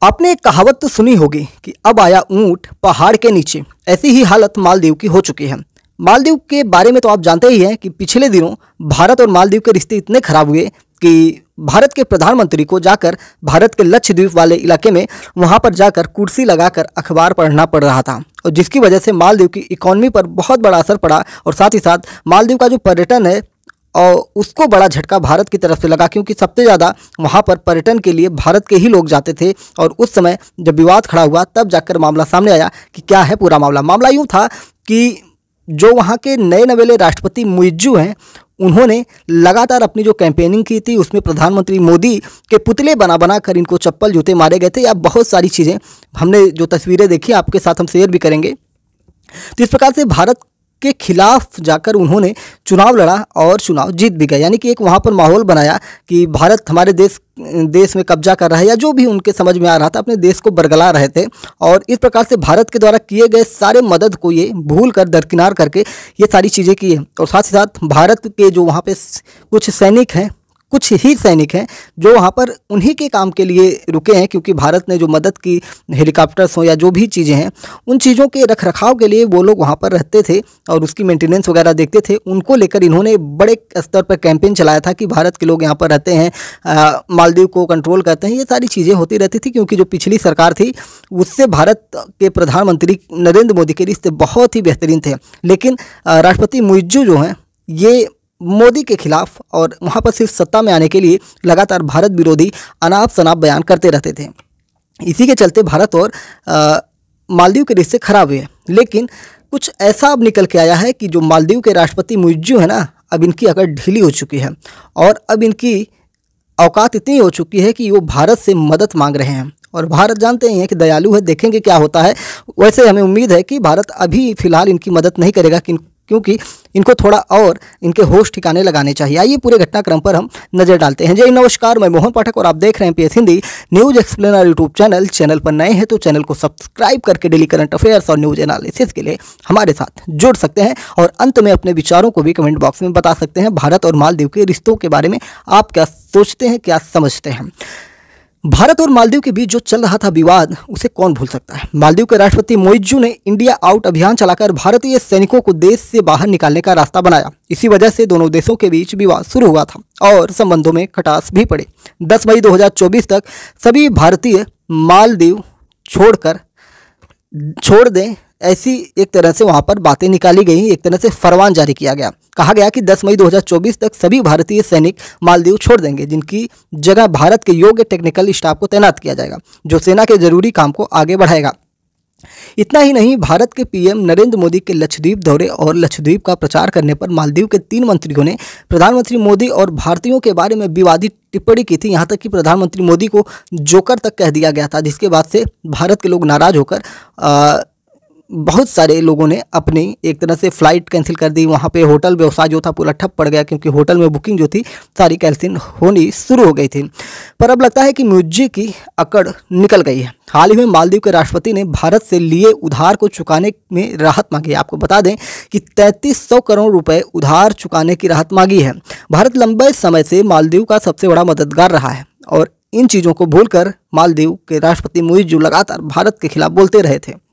आपने एक कहावत तो सुनी होगी कि अब आया ऊंट पहाड़ के नीचे। ऐसी ही हालत मालदीव की हो चुकी है। मालदीव के बारे में तो आप जानते ही हैं कि पिछले दिनों भारत और मालदीव के रिश्ते इतने खराब हुए कि भारत के प्रधानमंत्री को जाकर भारत के लक्षद्वीप वाले इलाके में वहां पर जाकर कुर्सी लगाकर अखबार पढ़ना पड़ रहा था, और जिसकी वजह से मालदीव की इकॉनमी पर बहुत बड़ा असर पड़ा। और साथ ही साथ मालदीव का जो पर्यटन है और उसको बड़ा झटका भारत की तरफ से लगा, क्योंकि सबसे ज़्यादा वहाँ पर पर्यटन के लिए भारत के ही लोग जाते थे। और उस समय जब विवाद खड़ा हुआ तब जाकर मामला सामने आया कि क्या है पूरा मामला। मामला यूँ था कि जो वहाँ के नए नवेले राष्ट्रपति मुइज्जू हैं, उन्होंने लगातार अपनी जो कैंपेनिंग की थी उसमें प्रधानमंत्री मोदी के पुतले बना बना कर इनको चप्पल जूते मारे गए थे, या बहुत सारी चीज़ें हमने जो तस्वीरें देखी आपके साथ हम शेयर भी करेंगे। तो इस प्रकार से भारत के खिलाफ जाकर उन्होंने चुनाव लड़ा और चुनाव जीत भी गए, यानी कि एक वहाँ पर माहौल बनाया कि भारत हमारे देश में कब्जा कर रहा है, या जो भी उनके समझ में आ रहा था, अपने देश को बरगला रहे थे। और इस प्रकार से भारत के द्वारा किए गए सारे मदद को ये भूल कर दरकिनार करके ये सारी चीज़ें की है। और साथ ही साथ भारत के जो वहाँ पे कुछ सैनिक हैं, कुछ ही सैनिक हैं जो वहाँ पर उन्हीं के काम के लिए रुके हैं, क्योंकि भारत ने जो मदद की, हेलीकॉप्टर्स हो या जो भी चीज़ें हैं, उन चीज़ों के रखरखाव के लिए वो लोग वहाँ पर रहते थे और उसकी मेंटेनेंस वगैरह देखते थे। उनको लेकर इन्होंने बड़े स्तर पर कैंपेन चलाया था कि भारत के लोग यहाँ पर रहते हैं, मालदीव को कंट्रोल करते हैं। ये सारी चीज़ें होती रहती थी, क्योंकि जो पिछली सरकार थी उससे भारत के प्रधानमंत्री नरेंद्र मोदी के रिश्ते बहुत ही बेहतरीन थे। लेकिन राष्ट्रपति मुइज्जू जो हैं, ये मोदी के खिलाफ और वहाँ पर सिर्फ सत्ता में आने के लिए लगातार भारत विरोधी अनाप शनाप बयान करते रहते थे। इसी के चलते भारत और मालदीव के रिश्ते खराब हुए। लेकिन कुछ ऐसा अब निकल के आया है कि जो मालदीव के राष्ट्रपति मुइज्जू है ना, अब इनकी अकड़ ढीली हो चुकी है और अब इनकी औकात इतनी हो चुकी है कि वो भारत से मदद मांग रहे हैं। और भारत जानते ही हैं कि दयालु है, देखेंगे क्या होता है। वैसे हमें उम्मीद है कि भारत अभी फ़िलहाल इनकी मदद नहीं करेगा, क्योंकि इनको थोड़ा और इनके होश ठिकाने लगाने चाहिए। आइए पूरे घटनाक्रम पर हम नज़र डालते हैं। जय नमस्कार, मैं मोहन पाठक और आप देख रहे हैं PS Hindi news explainer YouTube channel. Channel पर नए हैं तो चैनल को सब्सक्राइब करके डेली करंट अफेयर्स और न्यूज़ एनालिसिस के लिए हमारे साथ जुड़ सकते हैं। और अंत में अपने विचारों को भी कमेंट बॉक्स में बता सकते हैं। भारत और मालदीव के रिश्तों के बारे में आप क्या सोचते हैं, क्या समझते हैं। भारत और मालदीव के बीच जो चल रहा था विवाद, उसे कौन भूल सकता है। मालदीव के राष्ट्रपति मुइज्जू ने इंडिया आउट अभियान चलाकर भारतीय सैनिकों को देश से बाहर निकालने का रास्ता बनाया। इसी वजह से दोनों देशों के बीच विवाद शुरू हुआ था और संबंधों में खटास भी पड़ी। 10 मई 2024 तक सभी भारतीय मालदीव छोड़ दें, ऐसी एक तरह से वहाँ पर बातें निकाली गई। एक तरह से फरमान जारी किया गया। कहा गया कि 10 मई 2024 तक सभी भारतीय सैनिक मालदीव छोड़ देंगे, जिनकी जगह भारत के योग्य टेक्निकल स्टाफ को तैनात किया जाएगा, जो सेना के जरूरी काम को आगे बढ़ाएगा। इतना ही नहीं, भारत के PM नरेंद्र मोदी के लक्षद्वीप दौरे और लक्षद्वीप का प्रचार करने पर मालदीव के 3 मंत्रियों ने प्रधानमंत्री मोदी और भारतीयों के बारे में विवादित टिप्पणी की थी। यहाँ तक कि प्रधानमंत्री मोदी को जोकर तक कह दिया गया था, जिसके बाद से भारत के लोग नाराज होकर बहुत सारे लोगों ने अपनी एक तरह से फ़्लाइट कैंसिल कर दी। वहाँ पे होटल व्यवसाय जो था पूरा ठप पड़ गया, क्योंकि होटल में बुकिंग जो थी सारी कैंसिल होनी शुरू हो गई थी। पर अब लगता है कि मुइज्जू की अकड़ निकल गई है। हाल ही में मालदीव के राष्ट्रपति ने भारत से लिए उधार को चुकाने में राहत मांगी है। आपको बता दें कि 3300 करोड़ रुपए उधार चुकाने की राहत मांगी है। भारत लंबे समय से मालदीव का सबसे बड़ा मददगार रहा है और इन चीज़ों को भूलकर मालदीव के राष्ट्रपति मुइज्जू लगातार भारत के खिलाफ बोलते रहे थे।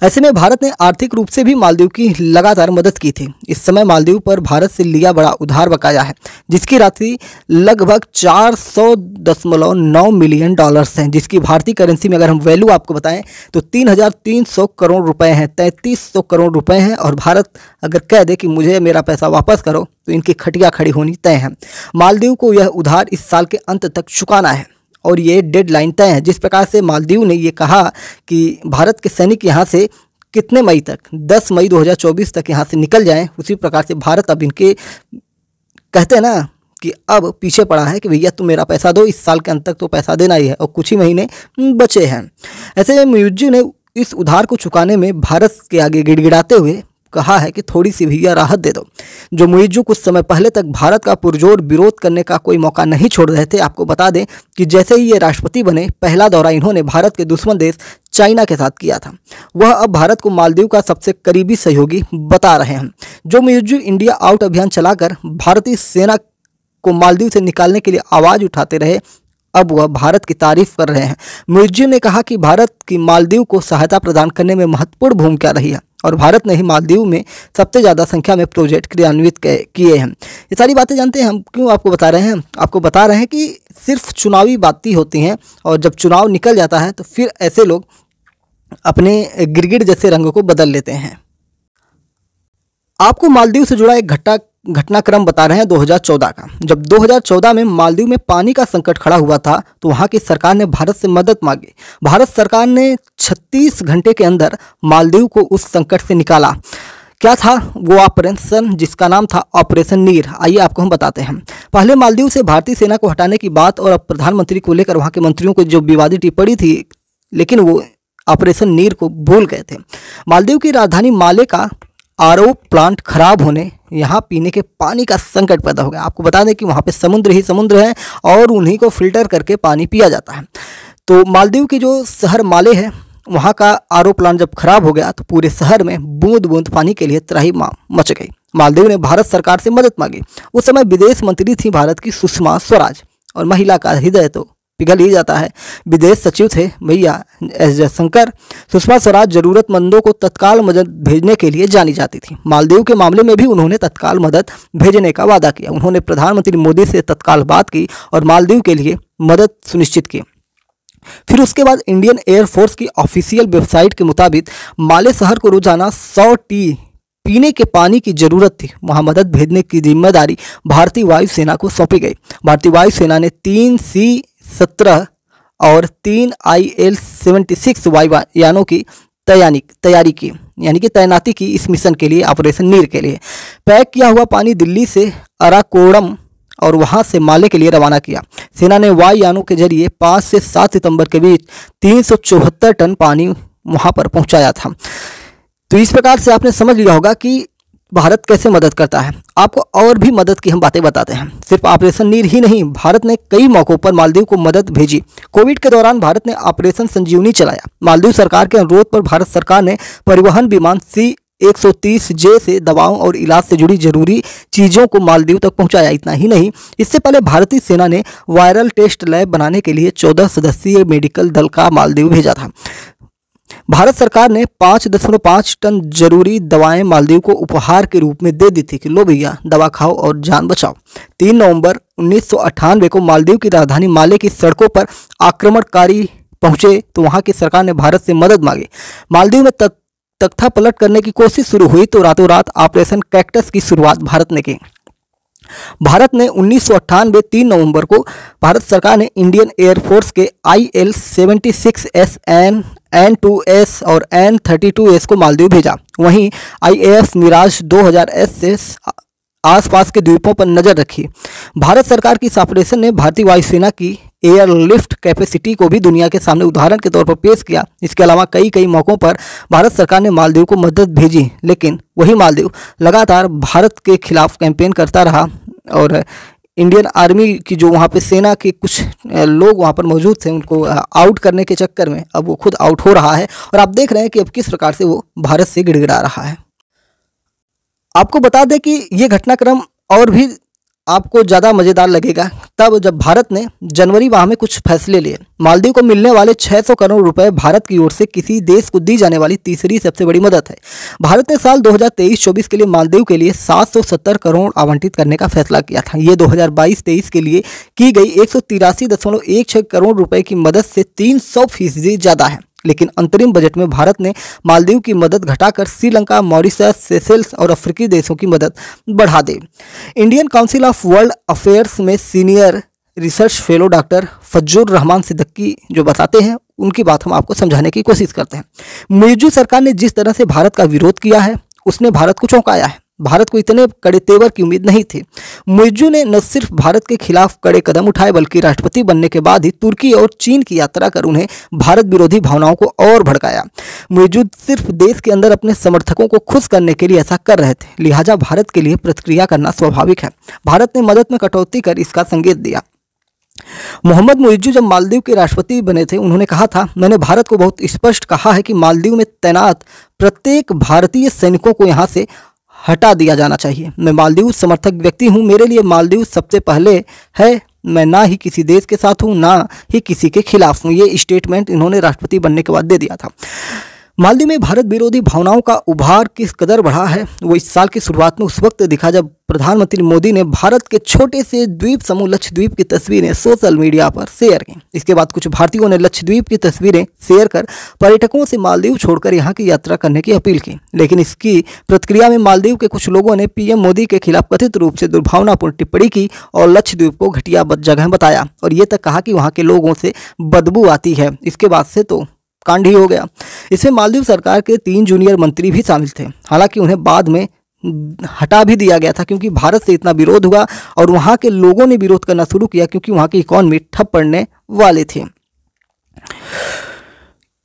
ऐसे में भारत ने आर्थिक रूप से भी मालदीव की लगातार मदद की थी। इस समय मालदीव पर भारत से लिया बड़ा उधार बकाया है, जिसकी राशि लगभग 400.9 मिलियन डॉलर्स हैं, जिसकी भारतीय करेंसी में अगर हम वैल्यू आपको बताएं तो 3300 करोड़ रुपए हैं, 3300 करोड़ रुपए हैं। और भारत अगर कह दे कि मुझे मेरा पैसा वापस करो तो इनकी खटिया खड़ी होनी तय है। मालदीव को यह उधार इस साल के अंत तक चुकाना है और ये डेडलाइन तय है। जिस प्रकार से मालदीव ने ये कहा कि भारत के सैनिक यहाँ से कितने मई तक, 10 मई 2024 तक यहाँ से निकल जाएं, उसी प्रकार से भारत अब इनके कहते हैं ना कि अब पीछे पड़ा है कि भैया तुम मेरा पैसा दो, इस साल के अंत तक तो पैसा देना ही है और कुछ ही महीने बचे हैं। ऐसे में मुइज्जू ने इस उधार को चुकाने में भारत के आगे गिड़गिड़ाते हुए कहा है कि थोड़ी सी भैया राहत दे दो। जो मुइज्जू कुछ समय पहले तक भारत का पुरजोर विरोध करने का कोई मौका नहीं छोड़ रहे थे। आपको बता दें कि जैसे ही ये राष्ट्रपति बने, पहला दौरा इन्होंने भारत के दुश्मन देश चाइना के साथ किया था। वह अब भारत को मालदीव का सबसे करीबी सहयोगी बता रहे हैं। जो मुइज्जू इंडिया आउट अभियान चलाकर भारतीय सेना को मालदीव से निकालने के लिए आवाज़ उठाते रहे, अब वह भारत की तारीफ कर रहे हैं। मुइज्जू ने कहा कि भारत की मालदीव को सहायता प्रदान करने में महत्वपूर्ण भूमिका रही है और भारत ने ही मालदीव में सबसे ज़्यादा संख्या में प्रोजेक्ट क्रियान्वित किए हैं। ये सारी बातें जानते हैं हम क्यों आपको बता रहे हैं। आपको बता रहे हैं कि सिर्फ चुनावी बातें होती हैं और जब चुनाव निकल जाता है तो फिर ऐसे लोग अपने गिरगिट जैसे रंगों को बदल लेते हैं। आपको मालदीव से जुड़ा एक घटनाक्रम बता रहे हैं 2014 का। जब 2014 में मालदीव में पानी का संकट खड़ा हुआ था तो वहां की सरकार ने भारत से मदद मांगी। भारत सरकार ने 36 घंटे के अंदर मालदीव को उस संकट से निकाला। क्या था वो ऑपरेशन, जिसका नाम था ऑपरेशन नीर। आइए आपको हम बताते हैं। पहले मालदीव से भारतीय सेना को हटाने की बात और अब प्रधानमंत्री को लेकर वहाँ के मंत्रियों को जो विवादित टिप्पणी थी, लेकिन वो ऑपरेशन नीर को भूल गए थे। मालदीव की राजधानी माले का आरओ प्लांट खराब होने यहाँ पीने के पानी का संकट पैदा हो गया। आपको बता दें कि वहाँ पे समुद्र ही समुद्र है और उन्हीं को फिल्टर करके पानी पिया जाता है। तो मालदीव की जो शहर माले है वहाँ का आरओ प्लांट जब खराब हो गया तो पूरे शहर में बूंद बूंद पानी के लिए त्राही मच गई। मालदीव ने भारत सरकार से मदद मांगी। उस समय विदेश मंत्री थी भारत की सुषमा स्वराज, और महिला का हृदय तो पिघल ही जाता है। विदेश सचिव थे भैया एस जयशंकर। सुषमा स्वराज जरूरतमंदों को तत्काल मदद भेजने के लिए जानी जाती थी। मालदीव के मामले में भी उन्होंने तत्काल मदद भेजने का वादा किया। उन्होंने प्रधानमंत्री मोदी से तत्काल बात की और मालदीव के लिए मदद सुनिश्चित की। फिर उसके बाद इंडियन एयरफोर्स की ऑफिशियल वेबसाइट के मुताबिक माले शहर को रोजाना 100 टी पीने के पानी की जरूरत थी। वहां मदद भेजने की जिम्मेदारी भारतीय वायुसेना को सौंपी गई। भारतीय वायुसेना ने 3 C-17 और 3 IL-76 वायुयानों की तैयारी की, यानी कि तैनाती की इस मिशन के लिए, ऑपरेशन नीर के लिए। पैक किया हुआ पानी दिल्ली से अराकोड़म और वहां से माले के लिए रवाना किया। सेना ने वायुयानों के जरिए 5 से 7 सितंबर के बीच 374 टन पानी वहां पर पहुंचाया था। तो इस प्रकार से आपने समझ लिया होगा कि भारत कैसे मदद करता है। आपको और भी मदद की हम बातें बताते हैं। सिर्फ ऑपरेशन नीर ही नहीं, भारत ने कई मौकों पर मालदीव को मदद भेजी। कोविड के दौरान भारत ने ऑपरेशन संजीवनी चलाया। मालदीव सरकार के अनुरोध पर भारत सरकार ने परिवहन विमान C-130J से दवाओं और इलाज से जुड़ी जरूरी चीज़ों को मालदीव तक पहुंचाया। इतना ही नहीं, इससे पहले भारतीय सेना ने वायरल टेस्ट लैब बनाने के लिए 14 सदस्यीय मेडिकल दल का मालदीव भेजा था। भारत सरकार ने 5.5 टन जरूरी दवाएं मालदीव को उपहार के रूप में दे दी थी कि लो भैया दवा खाओ और जान बचाओ। 3 नवंबर 1998 को मालदीव की राजधानी माले की सड़कों पर आक्रमणकारी पहुंचे तो वहां की सरकार ने भारत से मदद मांगी। मालदीव में तख्ता पलट करने की कोशिश शुरू हुई तो रातों रात ऑपरेशन कैक्टस की शुरुआत भारत ने की। भारत ने 1998 3 नवंबर को भारत सरकार ने इंडियन एयरफोर्स के IL-76S N2S और N32S को मालदीव भेजा। वहीं IAS मिराज 2000S से आसपास के द्वीपों पर नजर रखी। भारत सरकार की इस ऑपरेशन ने भारतीय वायुसेना की एयरलिफ्ट कैपेसिटी को भी दुनिया के सामने उदाहरण के तौर पर पेश किया। इसके अलावा कई मौकों पर भारत सरकार ने मालदीव को मदद भेजी, लेकिन वही मालदीव लगातार भारत के खिलाफ कैंपेन करता रहा और इंडियन आर्मी की जो वहाँ पे सेना के कुछ लोग वहाँ पर मौजूद थे उनको आउट करने के चक्कर में अब वो खुद आउट हो रहा है और आप देख रहे हैं कि अब किस प्रकार से वो भारत से गिड़गिड़ा रहा है। आपको बता दें कि ये घटनाक्रम और भी आपको ज़्यादा मज़ेदार लगेगा तब जब भारत ने जनवरी माह में कुछ फैसले लिए। मालदीव को मिलने वाले 600 करोड़ रुपए भारत की ओर से किसी देश को दी जाने वाली तीसरी सबसे बड़ी मदद है। भारत ने साल 2023-24 के लिए मालदीव के लिए 770 करोड़ आवंटित करने का फैसला किया था। ये 2022-23 के लिए की गई 183.16 करोड़ रुपए की मदद से 300% ज़्यादा है। लेकिन अंतरिम बजट में भारत ने मालदीव की मदद घटाकर श्रीलंका, मॉरिशस, सेशेल्स और अफ्रीकी देशों की मदद बढ़ा दी। Indian Council of World Affairs में senior research fellow doctor Fazzur Rahman Siddiqui जो बताते हैं उनकी बात हम आपको समझाने की कोशिश करते हैं। मुइज्जू सरकार ने जिस तरह से भारत का विरोध किया है उसने भारत को चौंकाया है। भारत को इतने कड़े तेवर की उम्मीद नहीं थी। मुइज्जू ने न सिर्फ भारत के खिलाफ कड़े कदम उठाए बल्कि राष्ट्रपति बनने के बाद ही तुर्की और चीन की यात्रा कर उन्हें भारत विरोधी भावनाओं को और भड़काया। मुइज्जू सिर्फ देश के अंदर अपने समर्थकों को खुश करने के लिए ऐसा कर रहे थे, लिहाजा भारत के लिए प्रतिक्रिया करना स्वाभाविक है। भारत ने मदद में कटौती कर इसका संकेत दिया। मोहम्मद मुइज्जू जब मालदीव के राष्ट्रपति बने थे उन्होंने कहा था, मैंने भारत को बहुत स्पष्ट कहा है कि मालदीव में तैनात प्रत्येक भारतीय सैनिकों को यहाँ से हटा दिया जाना चाहिए। मैं मालदीव समर्थक व्यक्ति हूँ। मेरे लिए मालदीव सबसे पहले है। मैं ना ही किसी देश के साथ हूँ ना ही किसी के खिलाफ हूँ। ये स्टेटमेंट इन्होंने राष्ट्रपति बनने के बाद दे दिया था। मालदीव में भारत विरोधी भावनाओं का उभार किस कदर बढ़ा है वो इस साल की शुरुआत में उस वक्त दिखा जब प्रधानमंत्री मोदी ने भारत के छोटे से द्वीप समूह लक्षद्वीप की तस्वीरें सोशल मीडिया पर शेयर की। इसके बाद कुछ भारतीयों ने लक्षद्वीप की तस्वीरें शेयर कर पर्यटकों से मालदीव छोड़कर यहां की यात्रा करने की अपील की। लेकिन इसकी प्रतिक्रिया में मालदीव के कुछ लोगों ने पीएम मोदी के खिलाफ कथित रूप से दुर्भावनापूर्ण टिप्पणी की और लक्षद्वीप को घटिया जगह बताया और ये तक कहा कि वहाँ के लोगों से बदबू आती है। इसके बाद से तो कांड ही हो गया। इसमें मालदीव सरकार के 3 जूनियर मंत्री भी शामिल थे। हालांकि उन्हें बाद में हटा भी दिया गया था क्योंकि भारत से इतना विरोध हुआ और वहां के लोगों ने विरोध करना शुरू किया क्योंकि वहां की इकॉनमी ठप पड़ने वाले थे।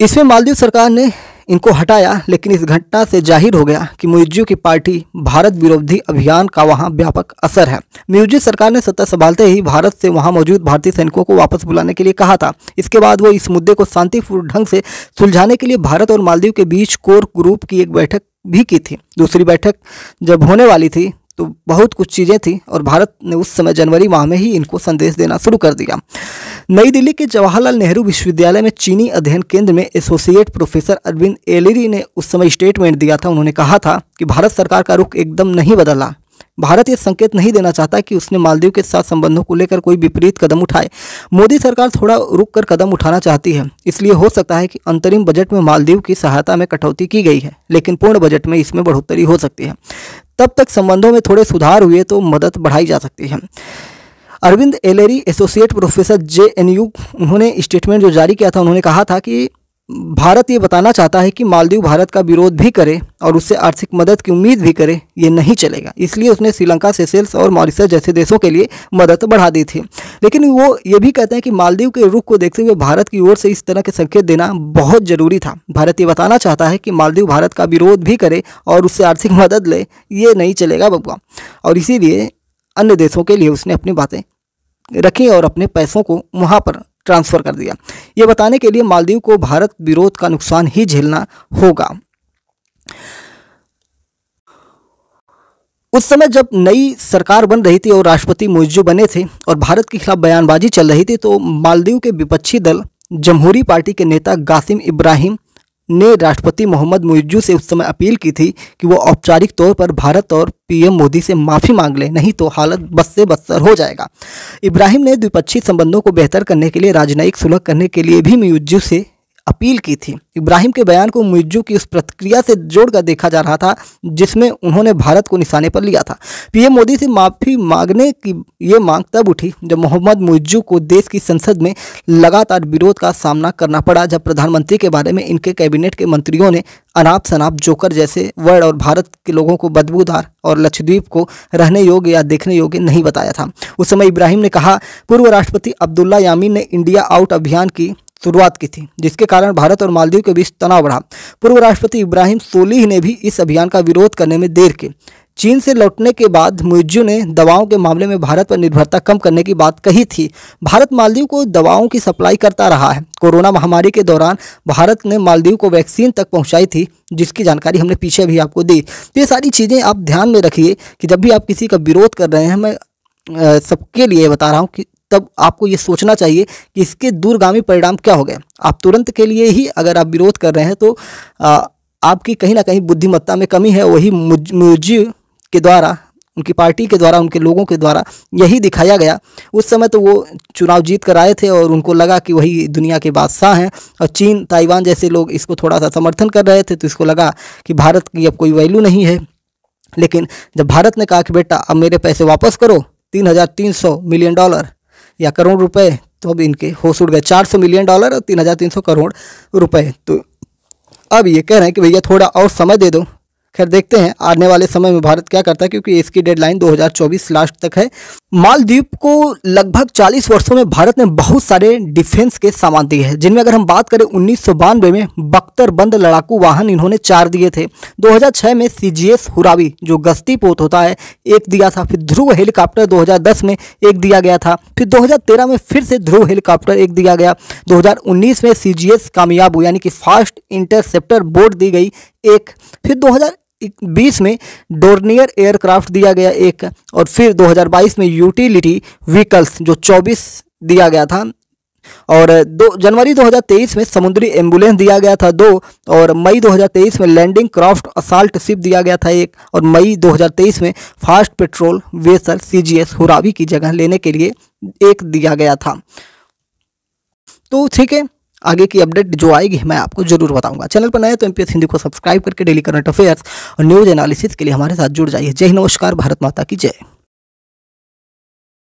इसमें मालदीव सरकार ने इनको हटाया, लेकिन इस घटना से जाहिर हो गया कि मुइज्जू की पार्टी भारत विरोधी अभियान का वहां व्यापक असर है। मुइज्जू सरकार ने सत्ता संभालते ही भारत से वहां मौजूद भारतीय सैनिकों को वापस बुलाने के लिए कहा था। इसके बाद वो इस मुद्दे को शांतिपूर्ण ढंग से सुलझाने के लिए भारत और मालदीव के बीच कोर ग्रुप की एक बैठक भी की थी। दूसरी बैठक जब होने वाली थी तो बहुत कुछ चीज़ें थी और भारत ने उस समय जनवरी माह में ही इनको संदेश देना शुरू कर दिया। नई दिल्ली के जवाहरलाल नेहरू विश्वविद्यालय में चीनी अध्ययन केंद्र में एसोसिएट प्रोफेसर अरविंद एलेरी ने उस समय स्टेटमेंट दिया था। उन्होंने कहा था कि भारत सरकार का रुख एकदम नहीं बदला। भारत ये संकेत नहीं देना चाहता कि उसने मालदीव के साथ संबंधों को लेकर कोई विपरीत कदम उठाए। मोदी सरकार थोड़ा रुक कर कदम उठाना चाहती है। इसलिए हो सकता है कि अंतरिम बजट में मालदीव की सहायता में कटौती की गई है, लेकिन पूर्ण बजट में इसमें बढ़ोतरी हो सकती है। तब तक संबंधों में थोड़े सुधार हुए तो मदद बढ़ाई जा सकती है। अरविंद एलेरी एसोसिएट प्रोफेसर जेएनयू उन्होंने स्टेटमेंट जो जारी किया था, उन्होंने कहा था कि भारत ये बताना चाहता है कि मालदीव भारत का विरोध भी करे और उससे आर्थिक मदद की उम्मीद भी करे, ये नहीं चलेगा। इसलिए उसने श्रीलंका, सेशेल्स और मॉरिशस जैसे देशों के लिए मदद बढ़ा दी थी। लेकिन वो ये भी कहते हैं कि मालदीव के रुख को देखते हुए भारत की ओर से इस तरह के संकेत देना बहुत ज़रूरी था। भारत ये बताना चाहता है कि मालदीव भारत का विरोध भी करे और उससे आर्थिक मदद ले, ये नहीं चलेगा बबुआ। और इसीलिए अन्य देशों के लिए उसने अपनी बातें रखी और अपने पैसों को वहाँ पर ट्रांसफ़र कर दिया, ये बताने के लिए मालदीव को भारत विरोध का नुकसान ही झेलना होगा। उस समय जब नई सरकार बन रही थी और राष्ट्रपति मुइज्जू बने थे और भारत के खिलाफ बयानबाजी चल रही थी, तो मालदीव के विपक्षी दल जमहूरी पार्टी के नेता कासिम इब्राहिम ने राष्ट्रपति मोहम्मद मुइज्जू से उस समय अपील की थी कि वो औपचारिक तौर पर भारत और पीएम मोदी से माफ़ी मांग ले, नहीं तो हालत बद से बदतर हो जाएगा। इब्राहिम ने द्विपक्षीय संबंधों को बेहतर करने के लिए राजनयिक सुलह करने के लिए भी मुइज्जू से अपील की थी। इब्राहिम के बयान को मुइज्जू की उस प्रतिक्रिया से जोड़कर देखा जा रहा था जिसमें उन्होंने भारत को निशाने पर लिया था। पीएम मोदी से माफ़ी मांगने की ये मांग तब उठी जब मोहम्मद मुइज्जू को देश की संसद में लगातार विरोध का सामना करना पड़ा, जब प्रधानमंत्री के बारे में इनके कैबिनेट के मंत्रियों ने अनाप शनाप जोकर जैसे वर्ड और भारत के लोगों को बदबूदार और लक्षद्वीप को रहने योग्य या देखने योग्य नहीं बताया था। उस समय इब्राहिम ने कहा, पूर्व राष्ट्रपति अब्दुल्ला यामीन ने इंडिया आउट अभियान की शुरुआत की थी, जिसके कारण भारत और मालदीव के बीच तनाव बढ़ा। पूर्व राष्ट्रपति इब्राहिम सोलिह ने भी इस अभियान का विरोध करने में देर की। चीन से लौटने के बाद मुइज्जू ने दवाओं के मामले में भारत पर निर्भरता कम करने की बात कही थी। भारत मालदीव को दवाओं की सप्लाई करता रहा है। कोरोना महामारी के दौरान भारत ने मालदीव को वैक्सीन तक पहुंचाई थी, जिसकी जानकारी हमने पीछे भी आपको दी। तो ये सारी चीज़ें आप ध्यान में रखिए कि जब भी आप किसी का विरोध कर रहे हैं, मैं सबके लिए बता रहा हूँ कि तब आपको ये सोचना चाहिए कि इसके दूरगामी परिणाम क्या हो गए। आप तुरंत के लिए ही अगर आप विरोध कर रहे हैं तो आपकी कहीं ना कहीं बुद्धिमत्ता में कमी है। वही मुइज्जू के द्वारा, उनकी पार्टी के द्वारा, उनके लोगों के द्वारा यही दिखाया गया। उस समय तो वो चुनाव जीत कर आए थे और उनको लगा कि वही दुनिया के बादशाह हैं और चीन, ताइवान जैसे लोग इसको थोड़ा सा समर्थन कर रहे थे, तो इसको लगा कि भारत की अब कोई वैल्यू नहीं है। लेकिन जब भारत ने कहा कि बेटा अब मेरे पैसे वापस करो, 3,300 मिलियन डॉलर या करोड़ रुपए, तो अब इनके होश उड़ गए। 400 मिलियन डॉलर और 3,300 करोड़ रुपए। तो अब ये कह रहे हैं कि भैया थोड़ा और समय दे दो। खैर देखते हैं आने वाले समय में भारत क्या करता है, क्योंकि इसकी डेडलाइन 2024 लास्ट तक है। मालदीव को लगभग 40 वर्षों में भारत ने बहुत सारे डिफेंस के सामान दिए हैं, जिनमें अगर हम बात करें 1992 में बख्तर बंद लड़ाकू वाहन इन्होंने 4 दिए थे। 2006 में CGS हुरावी जो गश्ती पोत होता है 1 दिया था। फिर ध्रुव हेलीकॉप्टर 2010 में 1 दिया गया था। फिर 2013 में फिर से ध्रुव हेलीकॉप्टर 1 दिया गया। 2019 में CGS कामयाबू यानी कि फास्ट इंटरसेप्टर बोट दी गई 1। फिर 2020 में डोर्नियर एयरक्राफ्ट दिया गया एक, और फिर 2022 में यूटिलिटी व्हीकल्स जो 24 दिया गया था, और 2 जनवरी 2023 में समुद्री एम्बुलेंस दिया गया था 2, और मई 2023 में लैंडिंग क्राफ्ट असाल्ट शिप दिया गया था 1, और मई 2023 में फास्ट पेट्रोल वेसल CGS हुरावी की जगह लेने के लिए 1 दिया गया था। तो ठीक है, आगे की अपडेट जो आएगी मैं आपको जरूर बताऊंगा। चैनल पर नए तो MPS हिंदी को सब्सक्राइब करके डेली करंट अफेयर्स और न्यूज एनालिसिस के लिए हमारे साथ जुड़ जाइए। जय हिंद, नमस्कार, भारत माता की जय।